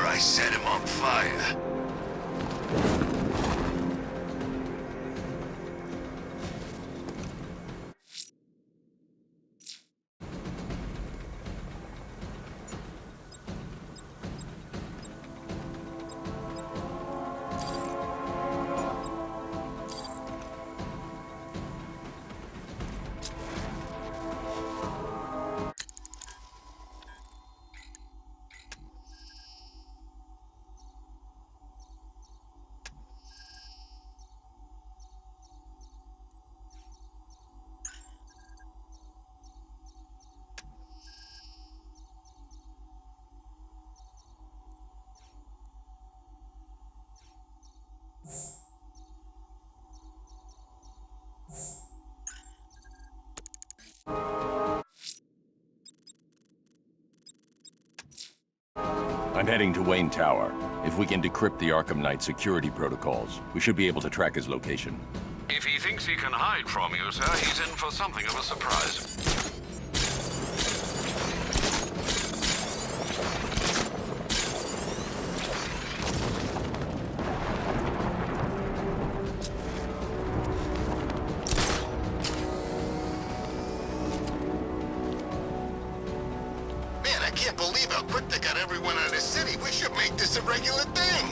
I set him on fire. I'm heading to Wayne Tower. If we can decrypt the Arkham Knight security protocols, we should be able to track his location. If he thinks he can hide from you, sir, he's in for something of a surprise. Man, I can't believe how quick they got everyone out of the city. We should make this a regular thing.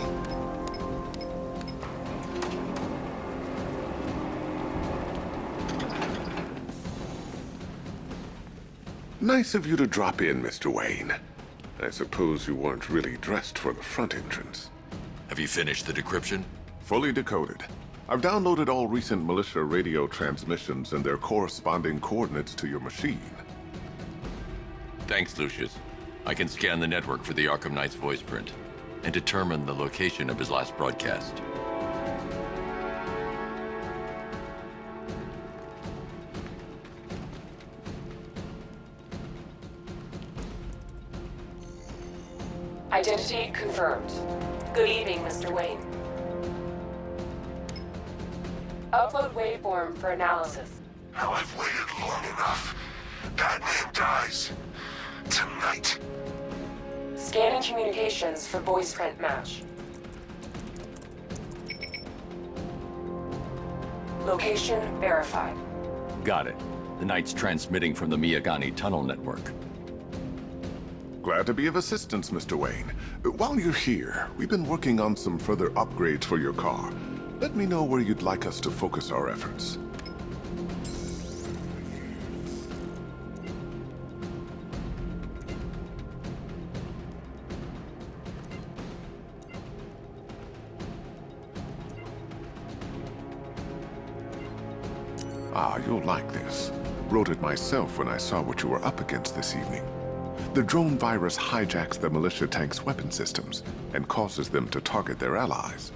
Nice of you to drop in, Mr. Wayne. I suppose you weren't really dressed for the front entrance. Have you finished the decryption? Fully decoded. I've downloaded all recent militia radio transmissions and their corresponding coordinates to your machine. Thanks, Lucius. I can scan the network for the Arkham Knight's voice print and determine the location of his last broadcast. Identity confirmed. Good evening, Mr. Wayne. Upload waveform for analysis. Now I've waited long enough. Batman dies. Tonight. Scanning communications for voice print match. Location verified. Got it. The Knight's transmitting from the Miyagani tunnel network. Glad to be of assistance, Mr. Wayne. While you're here, we've been working on some further upgrades for your car. Let me know where you'd like us to focus our efforts. Ah, you'll like this. Wrote it myself when I saw what you were up against this evening. The drone virus hijacks the militia tank's weapon systems and causes them to target their allies.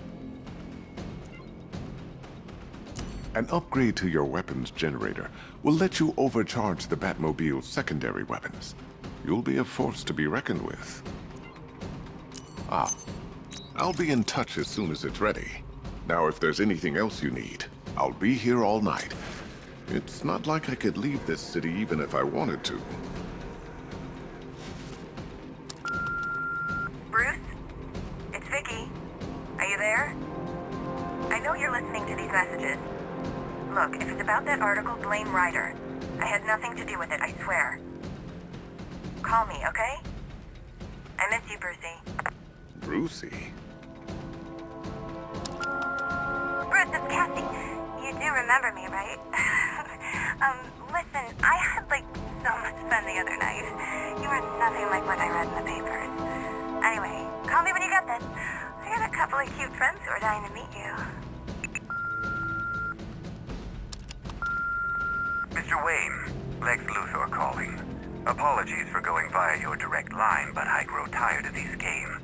An upgrade to your weapons generator will let you overcharge the Batmobile's secondary weapons. You'll be a force to be reckoned with. Ah, I'll be in touch as soon as it's ready. Now, if there's anything else you need, I'll be here all night. It's not like I could leave this city even if I wanted to. Bruce? It's Vicky. Are you there? I know you're listening to these messages. Look, if it's about that article, blame Ryder. I had nothing to do with it, I swear. Call me, okay? I miss you, Brucey. Brucey? Bruce, it's Cassie. You do remember me, right? Listen, I had, so much fun the other night. You were nothing like what I read in the papers. Anyway, call me when you get this. I got a couple of cute friends who are dying to meet you. Mr. Wayne, Lex Luthor calling. Apologies for going via your direct line, but I grow tired of these games.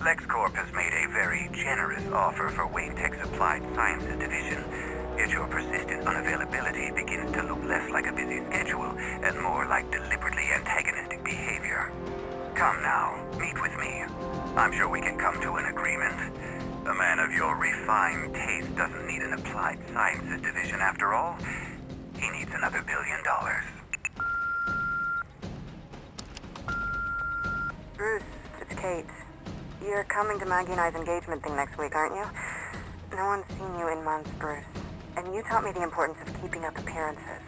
LexCorp has made a very generous offer for Wayne Tech's Applied Sciences division, yet your persistent unavailability begins to look less like a busy schedule and more like deliberately antagonistic behavior. Come now, meet with me. I'm sure we can come to an agreement. A man of your refined taste doesn't need an Applied Sciences division after all. He needs another $1 billion. Bruce, it's Kate. You're coming to Maggie and I's engagement thing next week, aren't you? No one's seen you in months, Bruce. And you taught me the importance of keeping up appearances.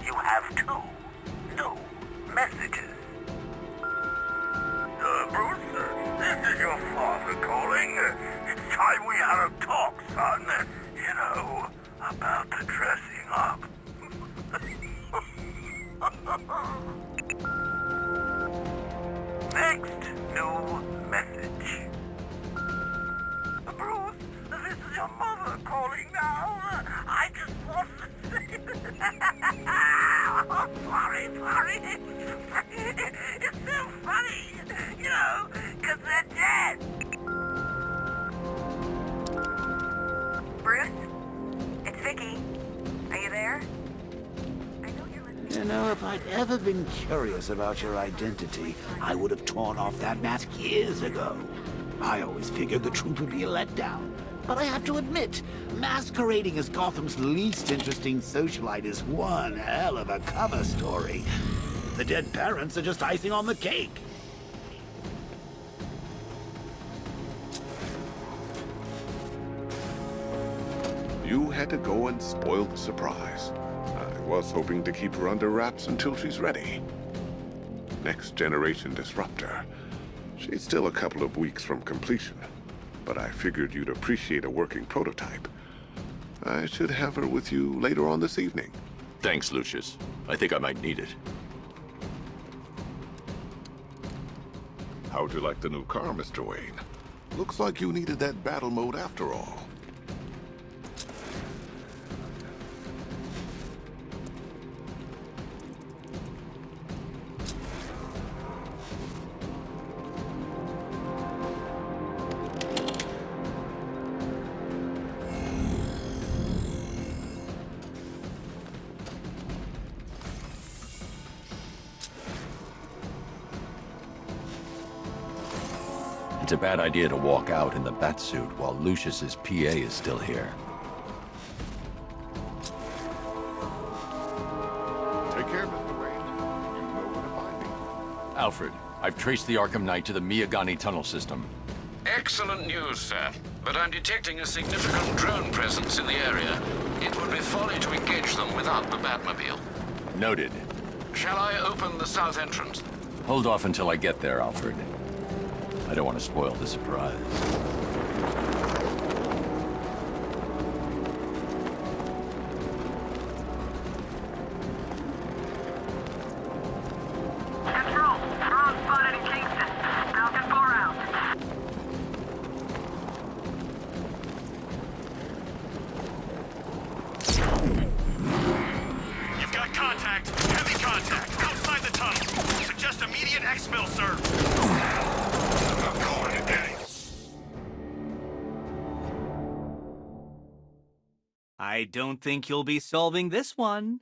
You have two new messages. Bruce, this is your father calling. It's time we had a talk, son. You know, about the dressing up. Next new message. Bruce, this is your mother calling now. I just want to say... Oh, sorry. It's so funny, you know, because they're dead. Bruce? It's Vicky. Are you there? I know you're listening. You know, if I'd ever been curious about your identity, I would have torn off that mask years ago. I always figured the truth would be a letdown. But I have to admit, masquerading as Gotham's least interesting socialite is one hell of a cover story. The dead parents are just icing on the cake. You had to go and spoil the surprise. I was hoping to keep her under wraps until she's ready. Next generation disruptor. She's still a couple of weeks from completion, but I figured you'd appreciate a working prototype. I should have her with you later on this evening. Thanks, Lucius. I think I might need it. How'd you like the new car, Mr. Wayne? Looks like you needed that battle mode after all. It's a bad idea to walk out in the Batsuit while Lucius's PA is still here. Take care, Mr. Wayne. You know where to find me. Alfred, I've traced the Arkham Knight to the Miyagani tunnel system. Excellent news, sir. But I'm detecting a significant drone presence in the area. It would be folly to engage them without the Batmobile. Noted. Shall I open the south entrance? Hold off until I get there, Alfred. I don't want to spoil the surprise. Control. Drone spotted in Kingston. Falcon 4 out. You've got contact. Heavy contact. Outside the tunnel. Suggest immediate exfil, sir. I'm going to get him. I don't think you'll be solving this one.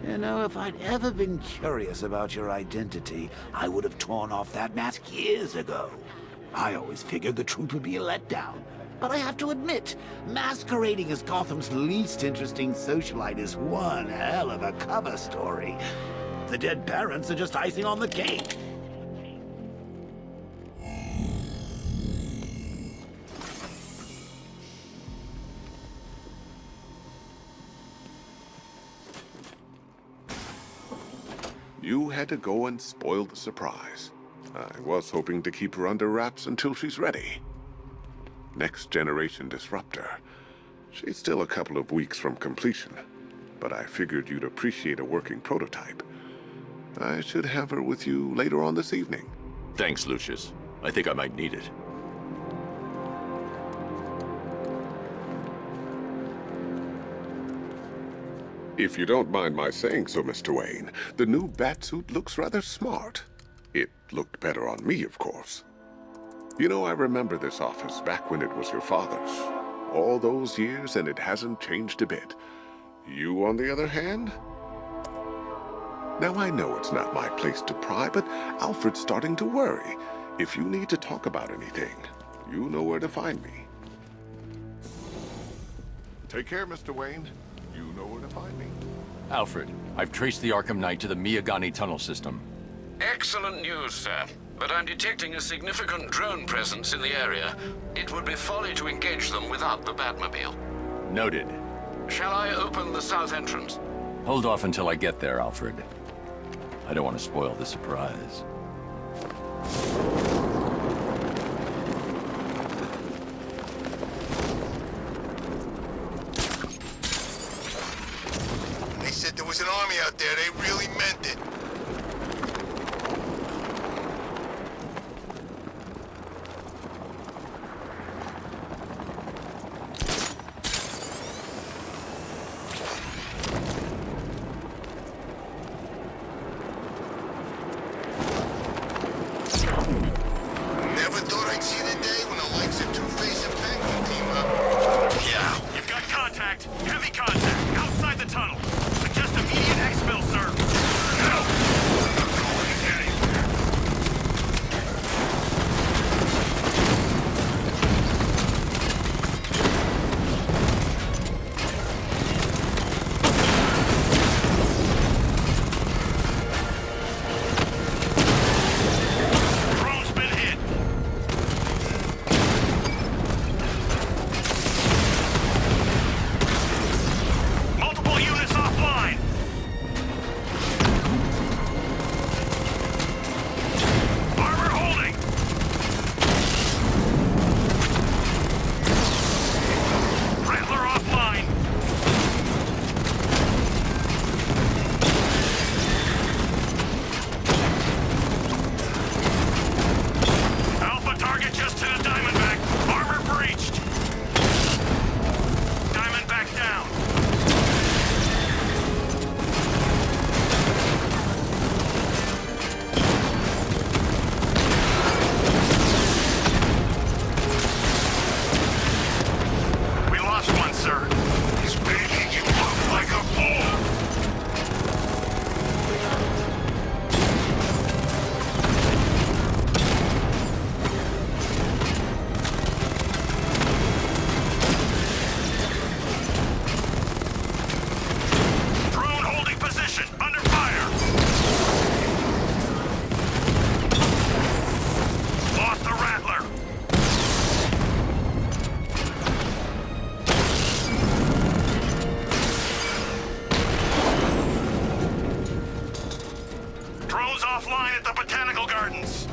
You know, if I'd ever been curious about your identity, I would have torn off that mask years ago. I always figured the truth would be a letdown. But I have to admit, masquerading as Gotham's least interesting socialite is one hell of a cover story. The dead parents are just icing on the cake. You had to go and spoil the surprise. I was hoping to keep her under wraps until she's ready. Next generation disruptor. She's still a couple of weeks from completion, but I figured you'd appreciate a working prototype. I should have her with you later on this evening. Thanks, Lucius. I think I might need it. If you don't mind my saying so, Mr. Wayne, the new Batsuit looks rather smart. It looked better on me, of course. You know, I remember this office back when it was your father's. All those years and it hasn't changed a bit. You, on the other hand? Now, I know it's not my place to pry, but Alfred's starting to worry. If you need to talk about anything, you know where to find me. Take care, Mr. Wayne. You know where to find me. Alfred, I've traced the Arkham Knight to the Miyagani tunnel system. Excellent news, sir. But I'm detecting a significant drone presence in the area. It would be folly to engage them without the Batmobile. Noted. Shall I open the south entrance? Hold off until I get there, Alfred. I don't want to spoil the surprise. They said there was an army out there. They really meant it. Never thought I'd see the day when the likes of Two-Face and Penguin team up. Yeah. You've got contact. Heavy contact. Outside the tunnel. Suggest immediate exfil, sir. No! I'm calling it anywhere. Drone's been hit. Multiple units offline. Armor holding. Rattler offline. Alpha target just hit a Diamondback. Armor breached. Diamondback down. We lost one, sir. He's making you look like a fool. Drone holding position. Under fire. Lost the Rattler. Drone's offline at the Botanical Gardens.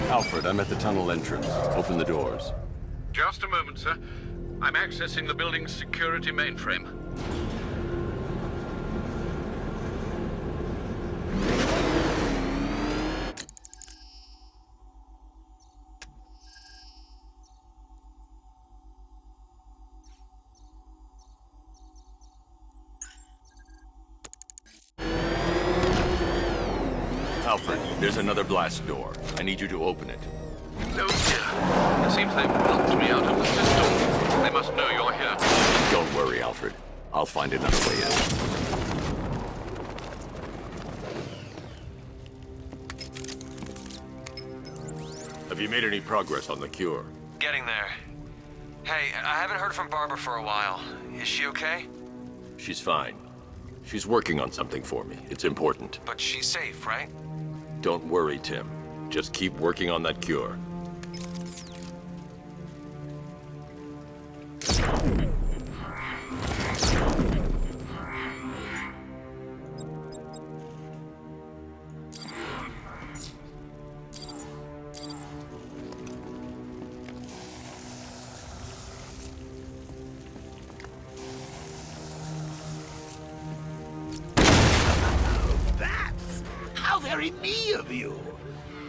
Alfred, I'm at the tunnel entrance. Open the doors. Just a moment, sir. I'm accessing the building's security mainframe. Alfred, there's another blast door. I need you to open it. Oh dear. It seems they've blocked me out of the system. They must know you're here. Don't worry, Alfred. I'll find another way in. Have you made any progress on the cure? Getting there. Hey, I haven't heard from Barbara for a while. Is she okay? She's fine. She's working on something for me. It's important. But she's safe, right? Don't worry, Tim. Just keep working on that cure. How very me of you!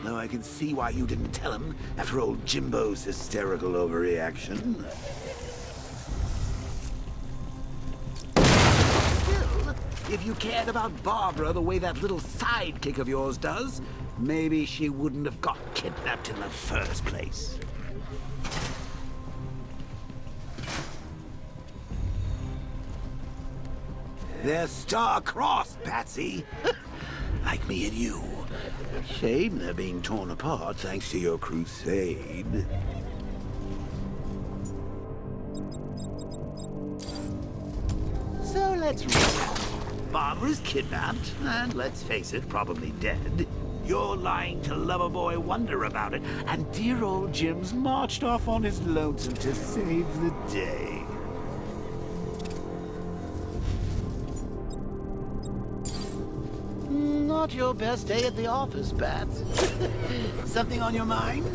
Though I can see why you didn't tell him after old Jimbo's hysterical overreaction. Still, if you cared about Barbara the way that little sidekick of yours does, maybe she wouldn't have got kidnapped in the first place. They're star-crossed, Patsy. Like me and you. Shame they're being torn apart thanks to your crusade. So let's recap. Barbara's kidnapped, and let's face it, probably dead. You're lying to Loverboy Wonder about it, and dear old Jim's marched off on his lonesome to save the day. Not your best day at the office, Bats. Something on your mind?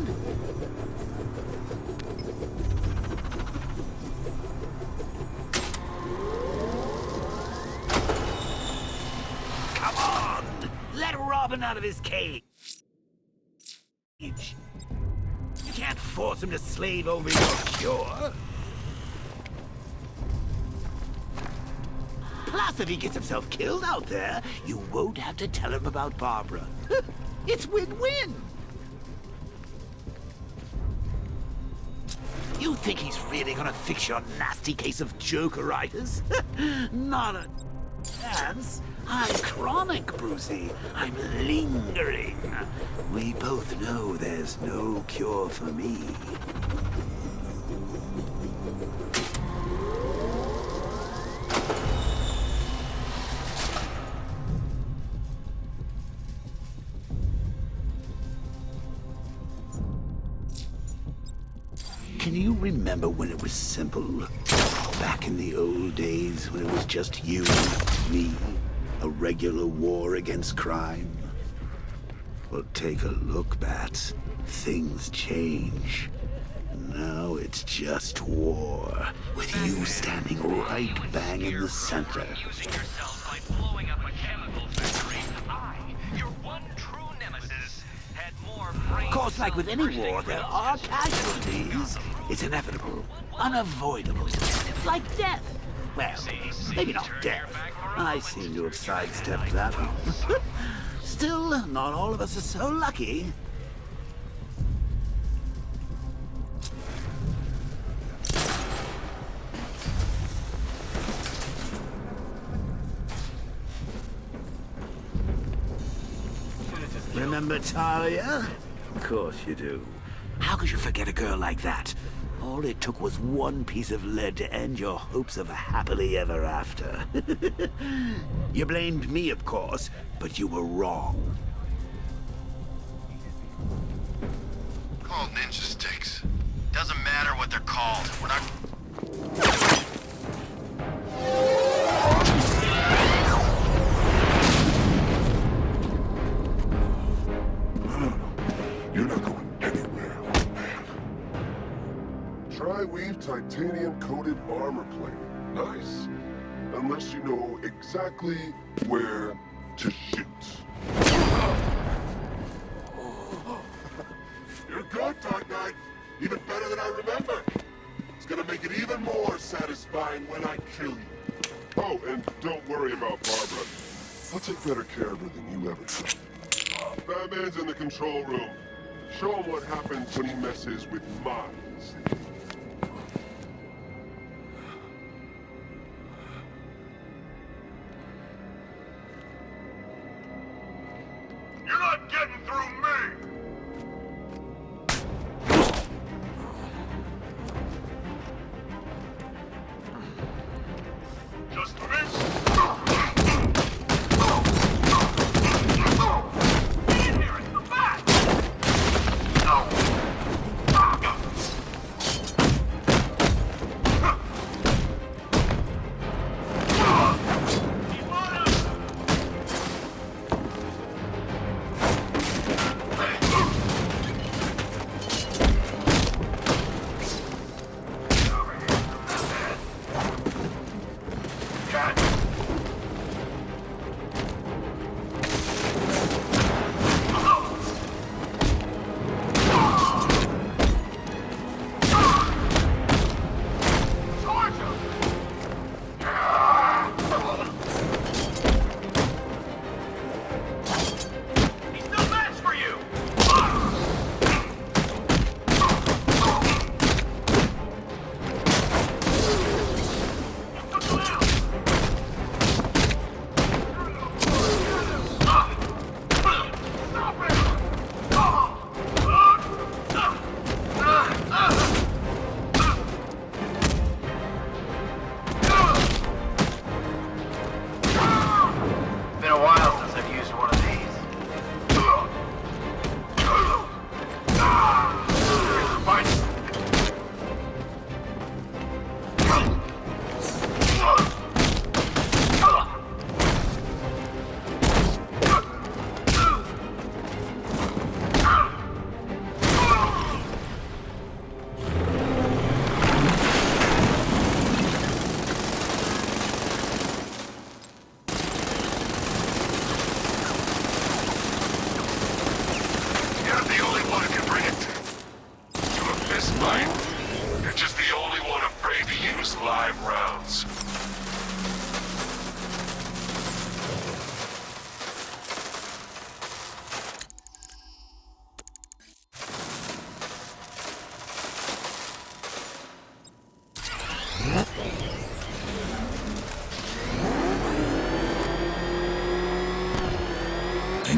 Come on! Let Robin out of his cage! You can't force him to slave over your cure. Plus, if he gets himself killed out there, you won't have to tell him about Barbara. It's win-win! You think he's really gonna fix your nasty case of Jokeritis? Not a chance. I'm chronic, Brucey. I'm lingering. We both know there's no cure for me. Can you remember when it was simple? Back in the old days when it was just you and me? A regular war against crime? Well, take a look, Bats. Things change. Now it's just war, with you standing right bang in the center. Using yourself by blowing up a chemical factory. I, your one true nemesis, had more brains. Of course, like with any war, there are casualties. It's inevitable, unavoidable, like death. Well, maybe not death. I seem to have sidestepped that one. Still, not all of us are so lucky. Remember Talia? Of course you do. How could you forget a girl like that? All it took was one piece of lead to end your hopes of a happily ever after. You blamed me, of course, but you were wrong. Called ninja sticks. Doesn't matter what they're called. We're not... You're not going anywhere, old man. Tri-weave titanium-coated armor plate. Nice. Unless you know exactly where to shoot. You're good, Dark Knight. Even better than I remember. It's gonna make it even more satisfying when I kill you. Oh, and don't worry about Barbara. I'll take better care of her than you ever could. Batman's in the control room. Show him what happens when he messes with minds. You're not getting through me! Just miss! Get in here! It's the bat!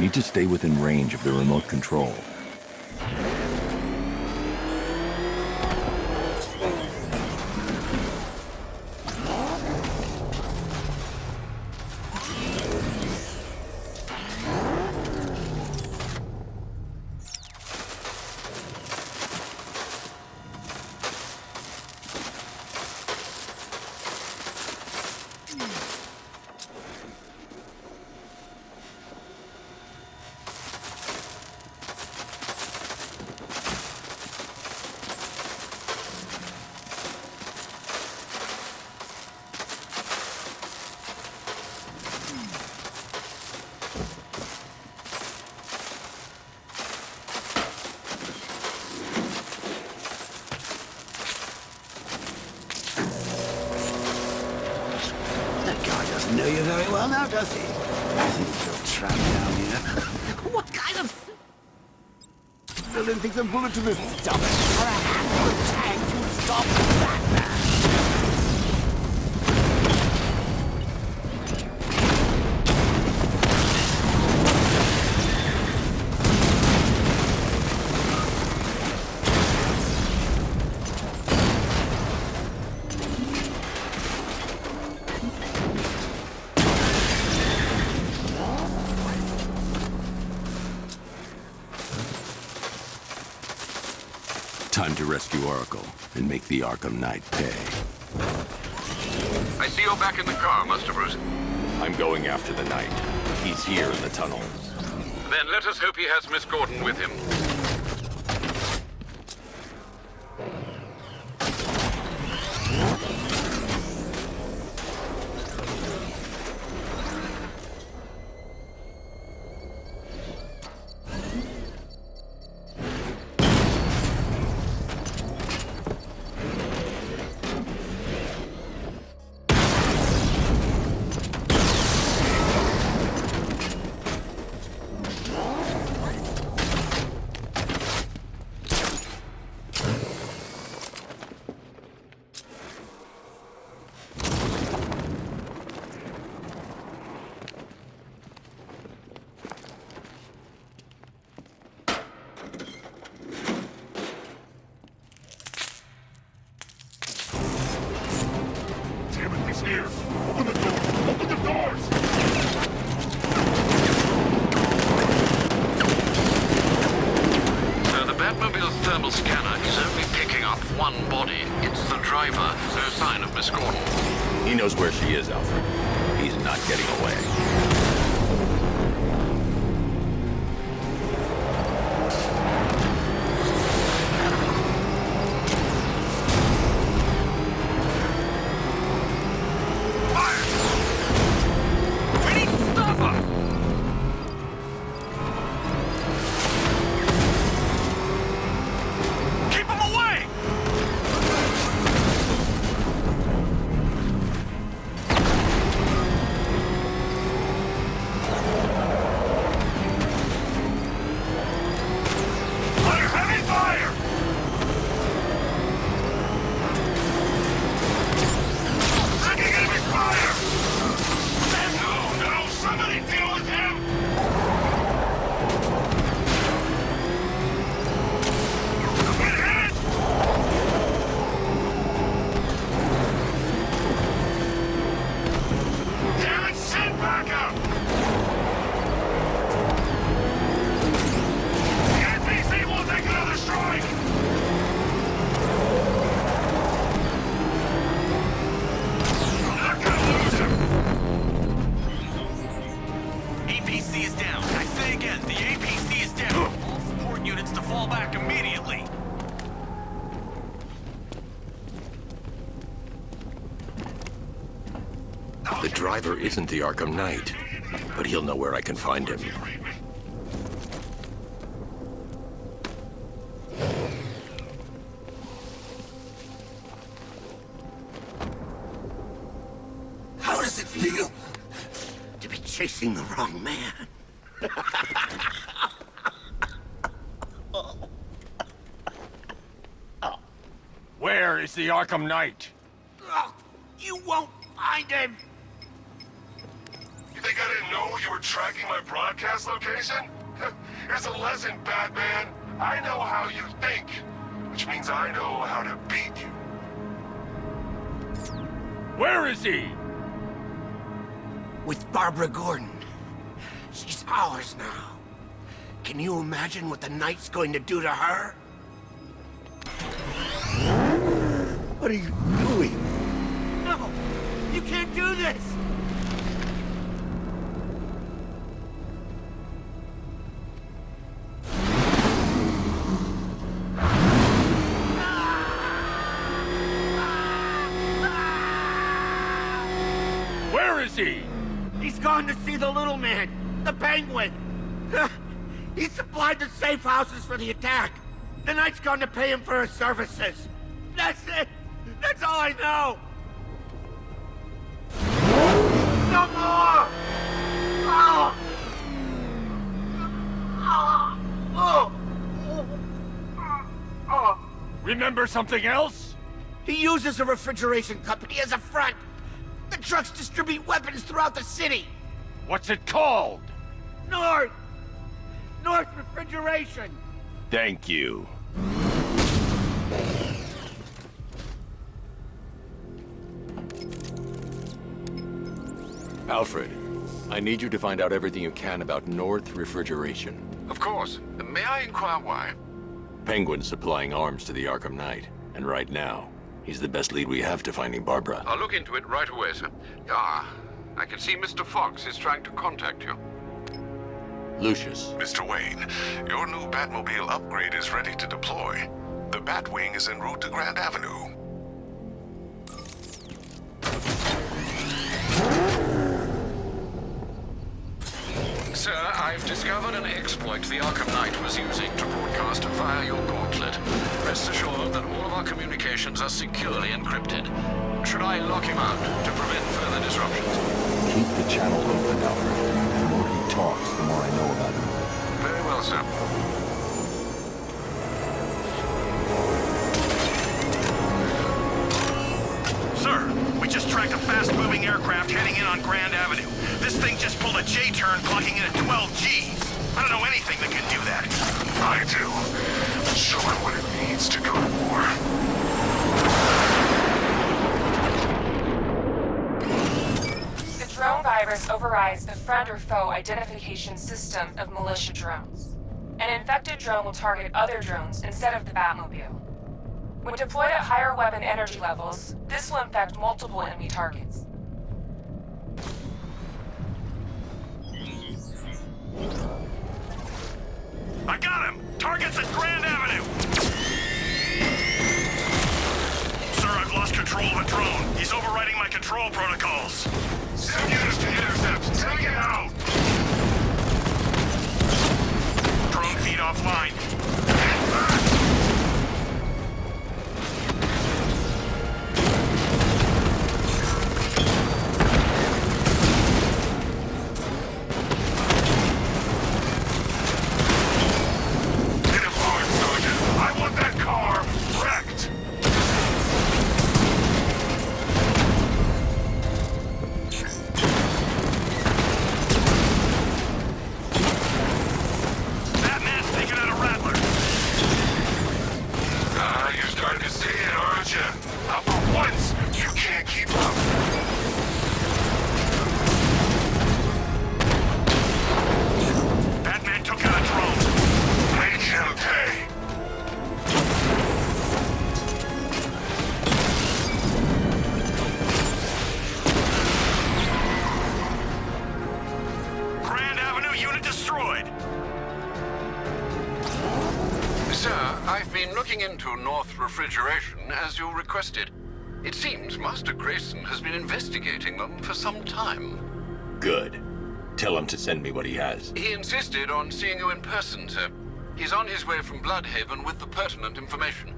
Need to stay within range of the remote control. Know you very well now, does he? I think you're trapped down here. What kind of... Villain thinks a bullet to the stomach or a handful of tanks would stop that man? Time to rescue Oracle and make the Arkham Knight pay. I see you're back in the car, Master Bruce. I'm going after the Knight. He's here in the tunnel. Then let us hope he has Miss Gordon with him. Here! Open the door! Open the doors! So the Batmobile's thermal scanner is only picking up one body. It's the driver. No sign of Miss Gordon. He knows where she is, Alfred. He's not getting away. The driver isn't the Arkham Knight, but he'll know where I can find him. How does it feel to be chasing the wrong man? Where is the Arkham Knight? You won't find him! You think I I didn't know you were tracking my broadcast location? Here's a lesson, Batman. I know how you think, which means I know how to beat you. Where is he? With Barbara Gordon. She's ours now. Can you imagine what the Knight's going to do to her? What are you doing? No! You can't do this! Where is he? He's gone to see the little man, the Penguin. He supplied the safe houses for the attack. The Knight's gone to pay him for his services. That's it. That's all I know. No more! Oh! Oh! Oh! Remember something else? He uses a refrigeration company as a front. The trucks distribute weapons throughout the city. What's it called? North Refrigeration. Thank you. Alfred, I need you to find out everything you can about North Refrigeration. Of course. May I inquire why? Penguin's supplying arms to the Arkham Knight, and right now, he's the best lead we have to finding Barbara. I'll look into it right away, sir. Ah, I can see Mr. Fox is trying to contact you. Lucius. Mr. Wayne, your new Batmobile upgrade is ready to deploy. The Batwing is en route to Grand Avenue. Sir, I've discovered an exploit the Arkham Knight was using to broadcast via your gauntlet. Rest assured that all of our communications are securely encrypted. Should I lock him out to prevent further disruptions? Keep the channel open, Alfred. The more he talks, the more I know about him. Very well, sir. Sir, we just tracked a fast-moving aircraft heading in on Grand Avenue. This thing just pulled a J-turn, clocking in at 12 Gs. I don't know anything that can do that. I do. Show it what it needs to go to war. The drone virus overrides the friend or foe identification system of militia drones. An infected drone will target other drones instead of the Batmobile. When deployed at higher weapon energy levels, this will infect multiple enemy targets. I got him! Target's at Grand Avenue! Sir, I've lost control of a drone. He's overriding my control protocols. Send units to intercept. Take it out! Drone feed offline. Into North Refrigeration, as you requested. It seems Master Grayson has been investigating them for some time. Good. Tell him to send me what he has. He insisted on seeing you in person, sir. He's on his way from Bloodhaven with the pertinent information.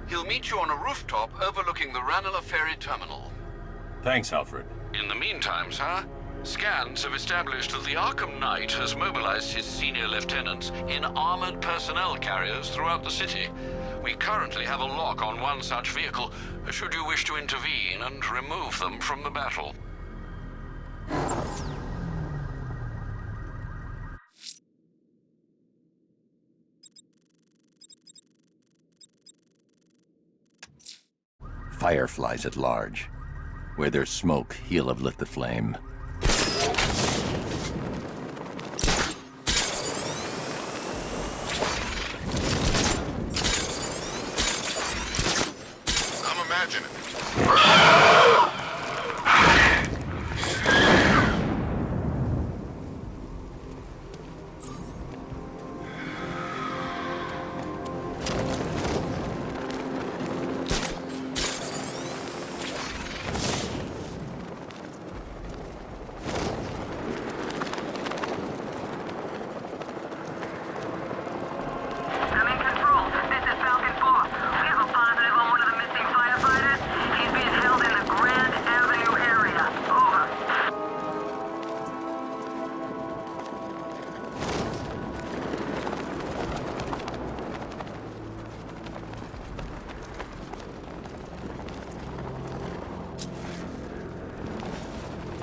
He'll meet you on a rooftop overlooking the Ranelagh Ferry Terminal. Thanks, Alfred. In the meantime, sir, scans have established that the Arkham Knight has mobilized his senior lieutenants in armored personnel carriers throughout the city. We currently have a lock on one such vehicle, should you wish to intervene. intervene and remove them from the battle. Brand Avenue unit destroyed. Sir, I've been looking into North Refrigeration. As you requested, it seems Master Grayson has been investigating them for some time. Good. Tell him to send me what he has. Thanks, Alfred. In the meantime, sir, scans have established that the Arkham Knight has mobilized his senior lieutenants in armored personnel carriers throughout the city. We currently have a lock on one such vehicle. Should you wish to intervene and remove them from the battle. fireflies at large. Where there's smoke, he'll have lit the flame. I'm imagining. I'm in control. This is Falcon 4. We have a positive on one of the missing firefighters. He's being held in the Grand Avenue area. Over.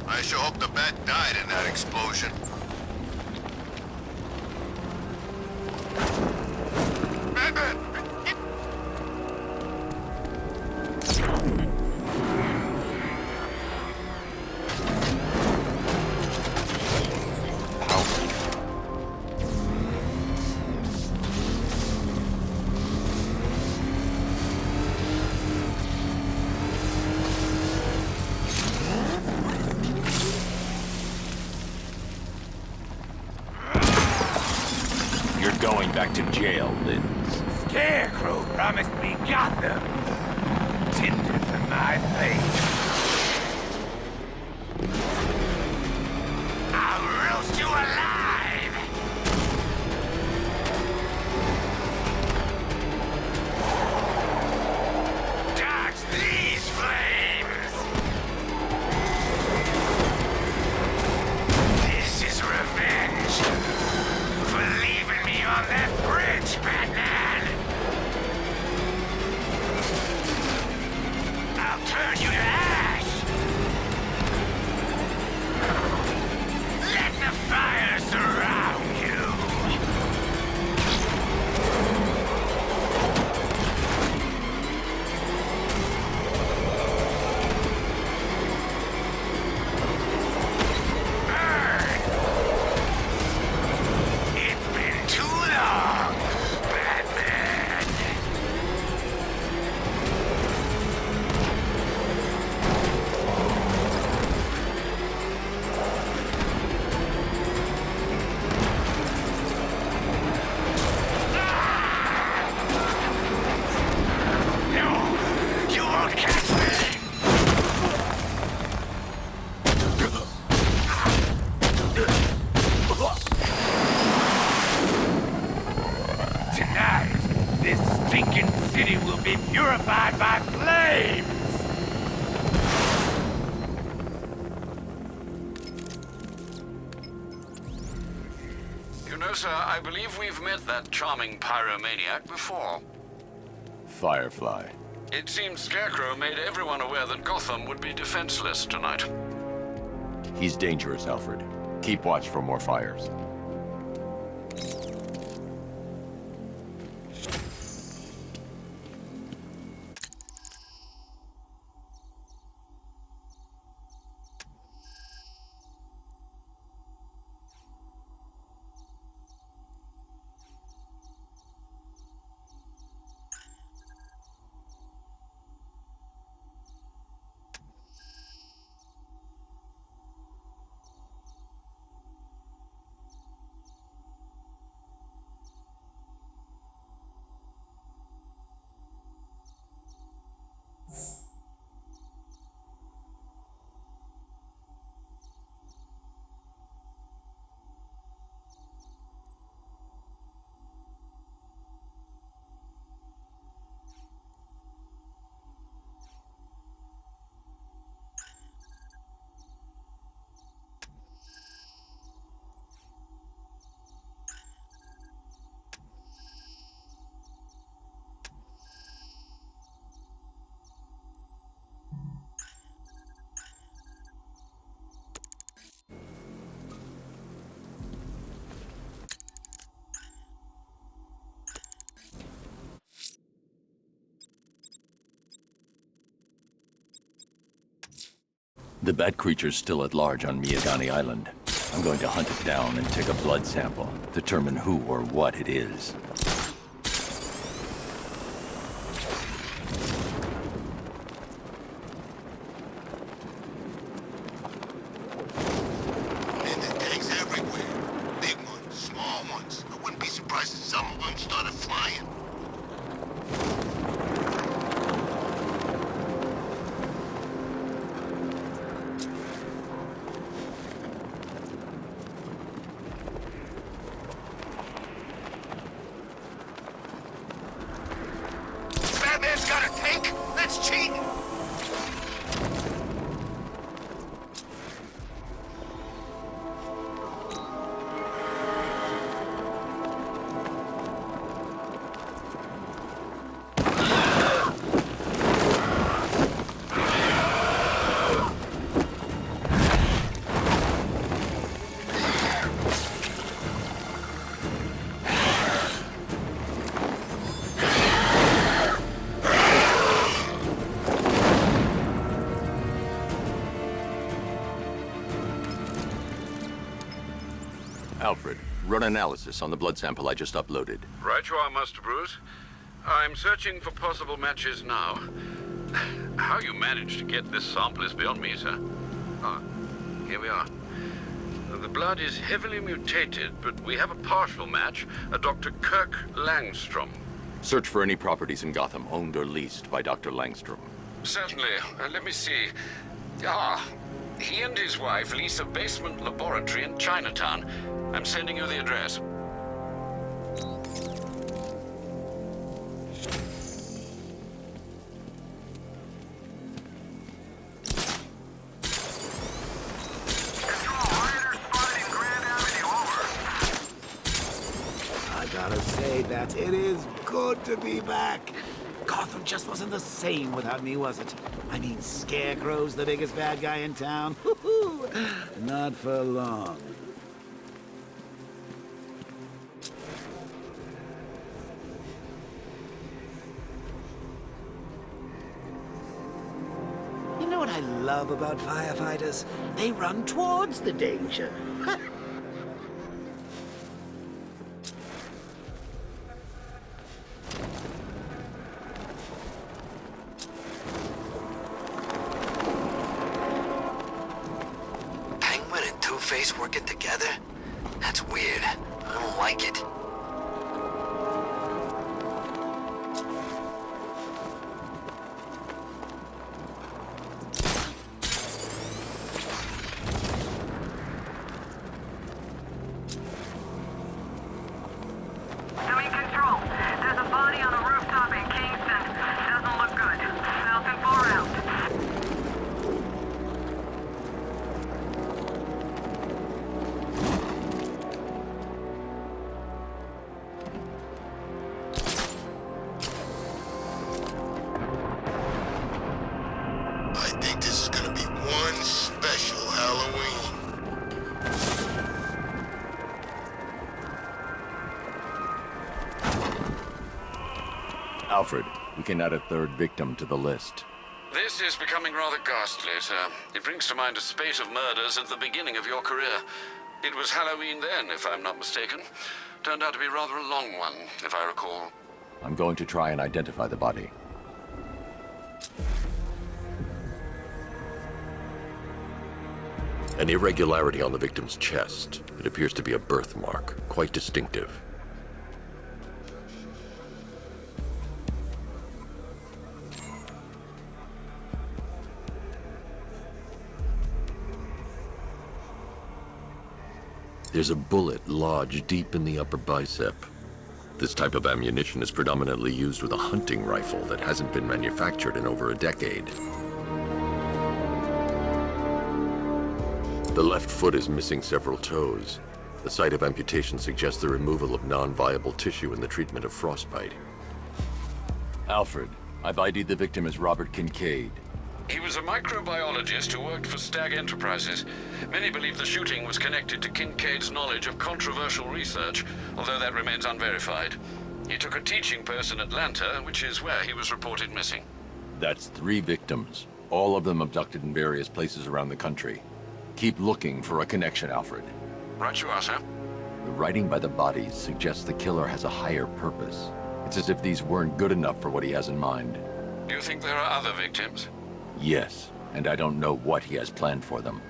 I sure hope the bat died in that explosion. Batman! You're going back to jail, Lynn. Scarecrow promised me Gotham. Tinder for my flame. I'll roast you alive! Dodge these flames! This is revenge for leaving me on that bridge, Batman! I'll turn you to ash! Let the fire surround you! Burn! It's been too long, Batman! No! You won't catch me! Tonight, this stinking city will be purified by flames! You know, sir, I believe we've met that charming pyromaniac before. Firefly. It seems Scarecrow made everyone aware that Gotham would be defenseless tonight. He's dangerous, Alfred. Keep watch for more fires. The bat creature's still at large on Miyagani Island. I'm going to hunt it down and take a blood sample, determine who or what it is. And there's eggs everywhere. Big ones, small ones. I wouldn't be surprised if some of them started flying. Batman's got a tank? That's cheating! Alfred, run analysis on the blood sample I just uploaded. Right you are, Master Bruce. I'm searching for possible matches now. How you managed to get this sample is beyond me, sir. Ah, here we are. The blood is heavily mutated, but we have a partial match, a Dr. Kirk Langstrom. Search for any properties in Gotham owned or leased by Dr. Langstrom. Certainly. Let me see. Ah, he and his wife lease a basement laboratory in Chinatown. I'm sending you the address. I gotta say that it is good to be back. Gotham just wasn't the same without me, was it? I mean, Scarecrow's the biggest bad guy in town. Not for long. You know what I love about firefighters? They run towards the danger. Penguin and Two-Face working together? That's weird. I don't like it. Doing control. There's a body on a rooftop in Kingston. Doesn't look good. Falcon 4 out. I think this is gonna be one special Halloween. Alfred, we can add a third victim to the list. This is becoming rather ghastly, sir. It brings to mind a spate of murders at the beginning of your career. It was Halloween then, if I'm not mistaken. Turned out to be rather a long one, if I recall. I'm going to try and identify the body. An irregularity on the victim's chest. It appears to be a birthmark, quite distinctive. There's a bullet lodged deep in the upper bicep. This type of ammunition is predominantly used with a hunting rifle that hasn't been manufactured in over a decade. The left foot is missing several toes. The site of amputation suggests the removal of non-viable tissue in the treatment of frostbite. Alfred, I've ID'd the victim as Robert Kincaid. He was a microbiologist who worked for Stag Enterprises. Many believe the shooting was connected to Kincaid's knowledge of controversial research, although that remains unverified. He took a teaching post in Atlanta, which is where he was reported missing. That's 3 victims. All of them abducted in various places around the country. Keep looking for a connection, Alfred. Right you are, sir. The writing by the bodies suggests the killer has a higher purpose. It's as if these weren't good enough for what he has in mind. Do you think there are other victims? Yes, and I don't know what he has planned for them.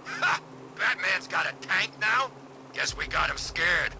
Ha! Batman's got a tank now? Guess we got him scared.